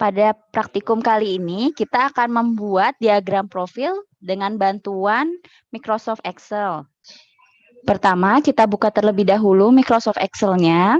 Pada praktikum kali ini, kita akan membuat diagram profil dengan bantuan Microsoft Excel. Pertama, kita buka terlebih dahulu Microsoft Excel-nya.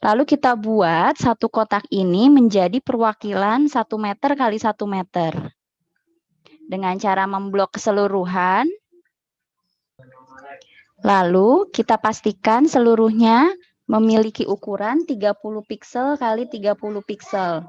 Lalu kita buat satu kotak ini menjadi perwakilan 1 meter kali 1 meter. Dengan cara memblok keseluruhan. Lalu kita pastikan seluruhnya memiliki ukuran 30 piksel kali 30 piksel.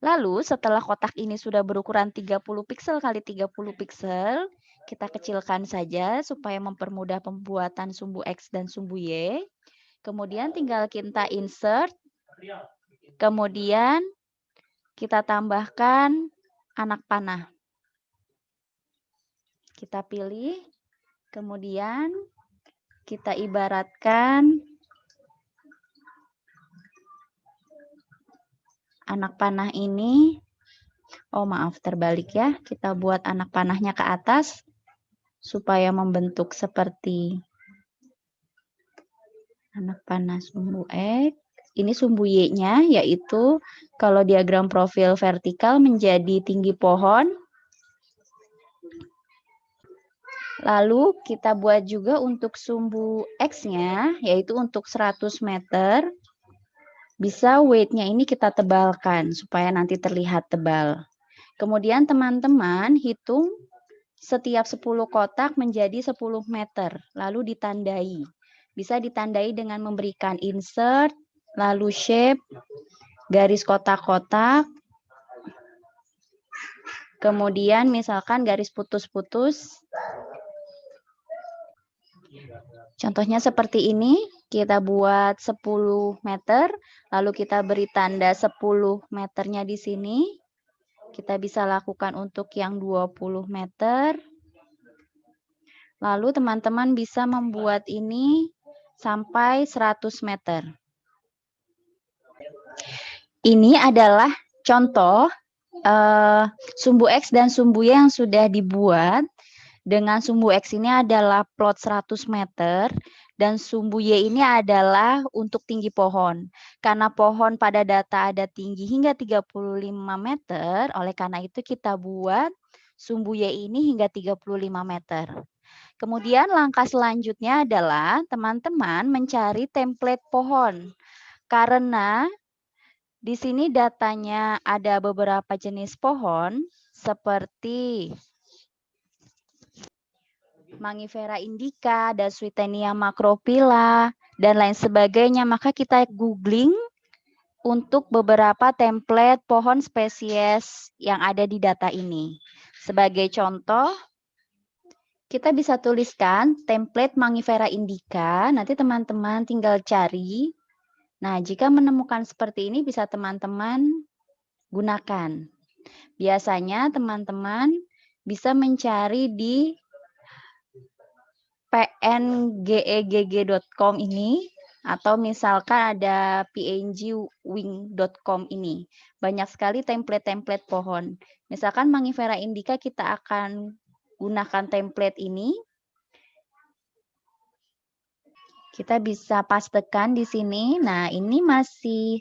Lalu setelah kotak ini sudah berukuran 30 piksel kali 30 piksel, kita kecilkan saja supaya mempermudah pembuatan sumbu X dan sumbu Y. Kemudian tinggal kita insert. Kemudian kita tambahkan anak panah. Kita pilih. Kemudian kita ibaratkan anak panah ini, terbalik ya. Kita buat anak panahnya ke atas supaya membentuk seperti anak panah sumbu X. Ini sumbu Y-nya, yaitu kalau diagram profil vertikal menjadi tinggi pohon. Lalu kita buat juga untuk sumbu X-nya, yaitu untuk 100 meter. Bisa weight-nya ini kita tebalkan supaya nanti terlihat tebal. Kemudian teman-teman hitung setiap 10 kotak menjadi 10 meter, lalu ditandai. Bisa ditandai dengan memberikan insert, lalu shape, garis kotak-kotak, kemudian misalkan garis putus-putus. Contohnya seperti ini, kita buat 10 meter, lalu kita beri tanda 10 meternya di sini. Kita bisa lakukan untuk yang 20 meter. Lalu teman-teman bisa membuat ini sampai 100 meter. Ini adalah contoh sumbu X dan sumbu Y yang sudah dibuat. Dengan sumbu X ini adalah plot 100 meter dan sumbu Y ini adalah untuk tinggi pohon. Karena pohon pada data ada tinggi hingga 35 meter, oleh karena itu kita buat sumbu Y ini hingga 35 meter. Kemudian langkah selanjutnya adalah teman-teman mencari template pohon. Karena di sini datanya ada beberapa jenis pohon seperti Mangifera indica, Daswitenia macrophylla, dan lain sebagainya. Maka kita googling untuk beberapa template pohon spesies yang ada di data ini. Sebagai contoh, kita bisa tuliskan template Mangifera indica. Nanti teman-teman tinggal cari. Nah, jika menemukan seperti ini bisa teman-teman gunakan. Biasanya teman-teman bisa mencari di pngegg.com ini, atau misalkan ada pngwing.com ini. Banyak sekali template-template pohon. Misalkan Mangifera indica kita akan gunakan template ini. Kita bisa pastekan di sini. Nah, ini masih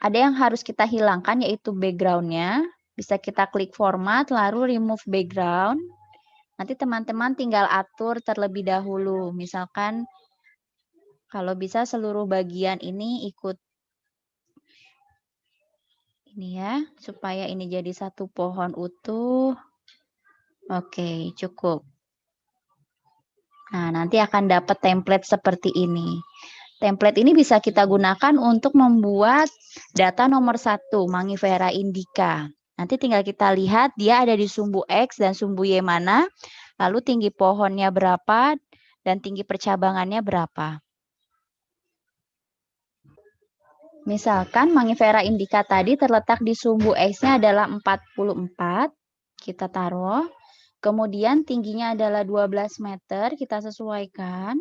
ada yang harus kita hilangkan, yaitu background-nya. Bisa kita klik format, lalu remove background. Nanti teman-teman tinggal atur terlebih dahulu. Misalkan kalau bisa seluruh bagian ini ikut ini ya, supaya ini jadi satu pohon utuh. Oke, cukup. Nah, nanti akan dapat template seperti ini. Template ini bisa kita gunakan untuk membuat data nomor 1, Mangifera indica. Nanti tinggal kita lihat dia ada di sumbu X dan sumbu Y mana, lalu tinggi pohonnya berapa, dan tinggi percabangannya berapa. Misalkan Mangifera indica tadi terletak di sumbu X-nya adalah 44, kita taruh. Kemudian tingginya adalah 12 meter, kita sesuaikan.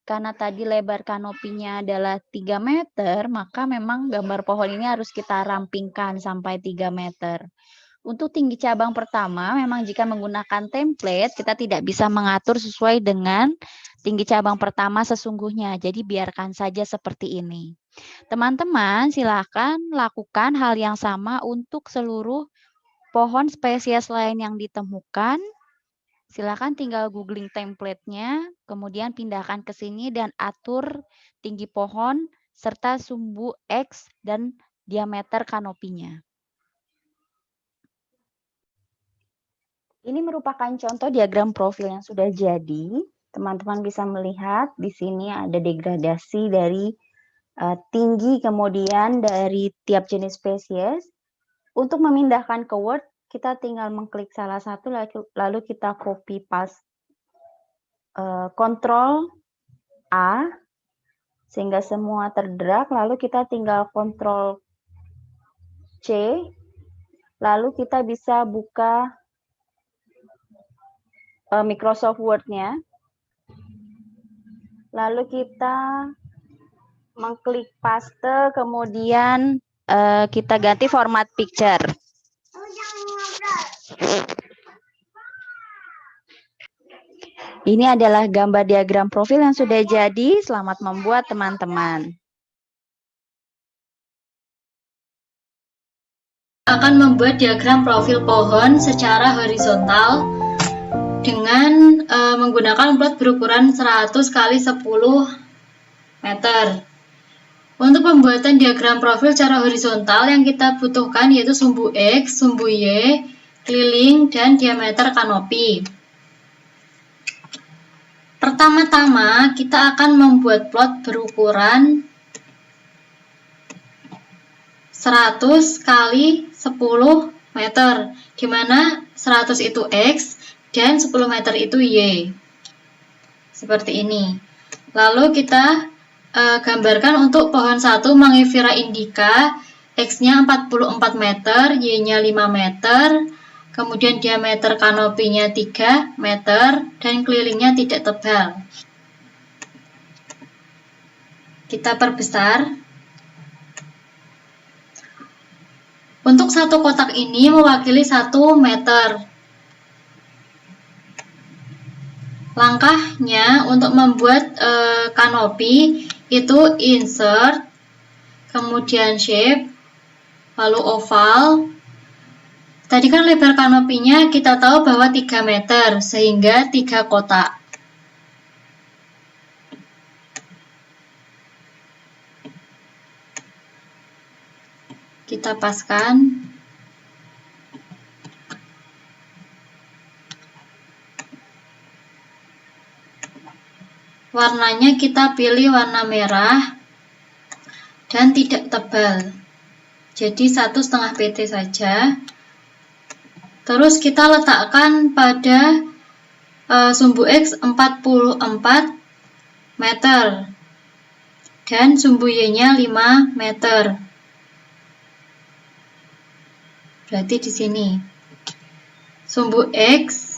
Karena tadi lebar kanopinya adalah 3 meter, maka memang gambar pohon ini harus kita rampingkan sampai 3 meter. Untuk tinggi cabang pertama, memang jika menggunakan template, kita tidak bisa mengatur sesuai dengan tinggi cabang pertama sesungguhnya. Jadi biarkan saja seperti ini. Teman-teman, silakan lakukan hal yang sama untuk seluruh pohon spesies lain yang ditemukan. Silakan tinggal googling template-nya, kemudian pindahkan ke sini dan atur tinggi pohon serta sumbu X dan diameter kanopinya. Ini merupakan contoh diagram profil yang sudah jadi. Teman-teman bisa melihat di sini ada degradasi dari tinggi kemudian dari tiap jenis spesies. Untuk memindahkan ke Word, kita tinggal mengklik salah satu lalu kita copy paste Ctrl A sehingga semua terdrag, lalu kita tinggal Ctrl C, lalu kita bisa buka Microsoft Word-nya. Lalu kita mengklik paste, kemudian kita ganti format picture. Ini adalah gambar diagram profil yang sudah jadi. Selamat membuat, teman-teman. Akan membuat diagram profil pohon secara horizontal dengan menggunakan plot berukuran 100 x 10 meter. Untuk pembuatan diagram profil secara horizontal yang kita butuhkan yaitu sumbu X, sumbu Y, keliling, dan diameter kanopi. Pertama-tama kita akan membuat plot berukuran 100 x 10 meter, di mana 100 itu X dan 10 meter itu Y. Seperti ini. Lalu kita gambarkan untuk pohon 1 Mangifera indica, X-nya 44 meter, Y-nya 5 meter, kemudian diameter kanopinya 3 meter, dan kelilingnya tidak tebal. Kita perbesar. Untuk satu kotak ini mewakili 1 meter. Langkahnya untuk membuat kanopi itu insert, kemudian shape, lalu oval. Tadi kan lebar kanopinya kita tahu bahwa 3 meter, sehingga 3 kotak. Kita paskan. Warnanya kita pilih warna merah dan tidak tebal. Jadi 1,5 pt saja. Terus kita letakkan pada sumbu X 44 meter dan sumbu Y-nya 5 meter. Berarti di sini sumbu X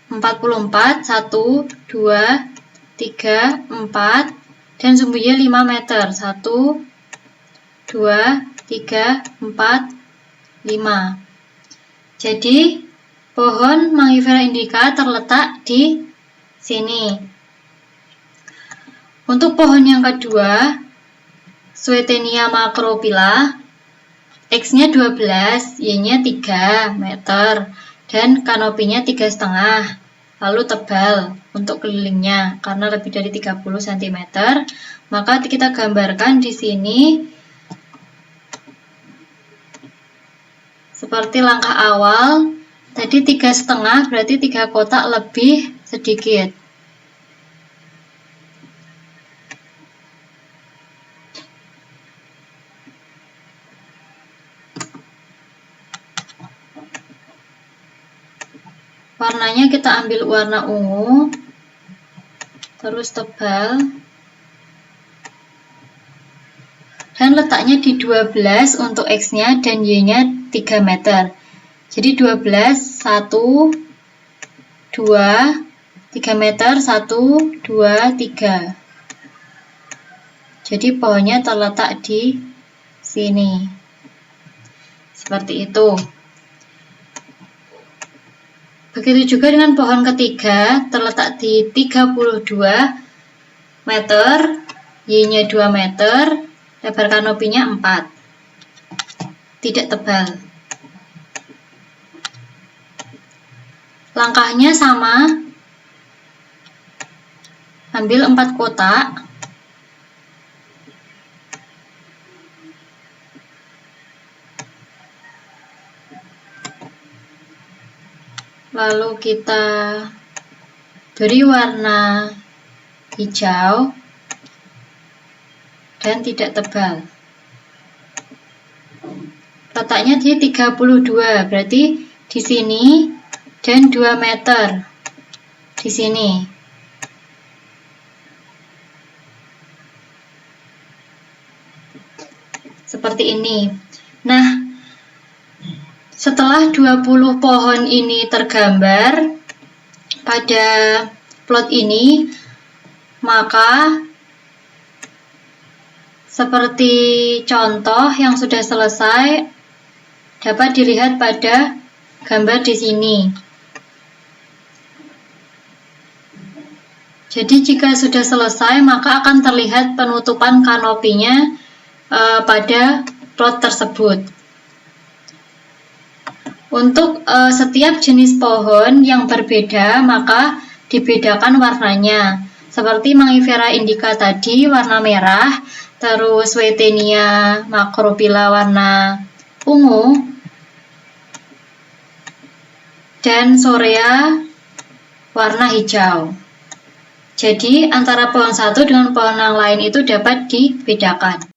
44, 1, 2, 3, 4, dan sumbu Y 5 meter. 1, 2, 3, 4, 5. Jadi pohon Mangifera indica terletak di sini. Untuk pohon yang kedua, Swietenia macrophylla, X-nya 12, Y-nya 3 meter, dan kanopinya 3,5, lalu tebal untuk kelilingnya karena lebih dari 30 cm. Maka kita gambarkan di sini seperti langkah awal. Tadi 3,5 berarti 3 kotak lebih sedikit. Warnanya kita ambil warna ungu, terus tebal, dan letaknya di 12 untuk X-nya dan Y-nya 3 meter. Jadi 12, 1, 2, 3 meter, 1, 2, 3. Jadi pohonnya terletak di sini. Seperti itu. Begitu juga dengan pohon ketiga, terletak di 32 meter, Y-nya 2 meter, lebar kanopinya 4. Tidak tebal. Langkahnya sama. Ambil 4 kotak. Lalu kita beri warna hijau dan tidak tebal. Letaknya di 32, berarti di sini dan 2 meter di sini. Seperti ini. Nah, setelah 20 pohon ini tergambar pada plot ini, maka seperti contoh yang sudah selesai dapat dilihat pada gambar di sini. Jadi jika sudah selesai, maka akan terlihat penutupan kanopinya pada plot tersebut. Untuk setiap jenis pohon yang berbeda, maka dibedakan warnanya. Seperti Mangifera indica tadi warna merah, terus Wetenia macrophylla warna ungu, dan Sorea warna hijau. Jadi antara pohon satu dengan pohon yang lain itu dapat dibedakan.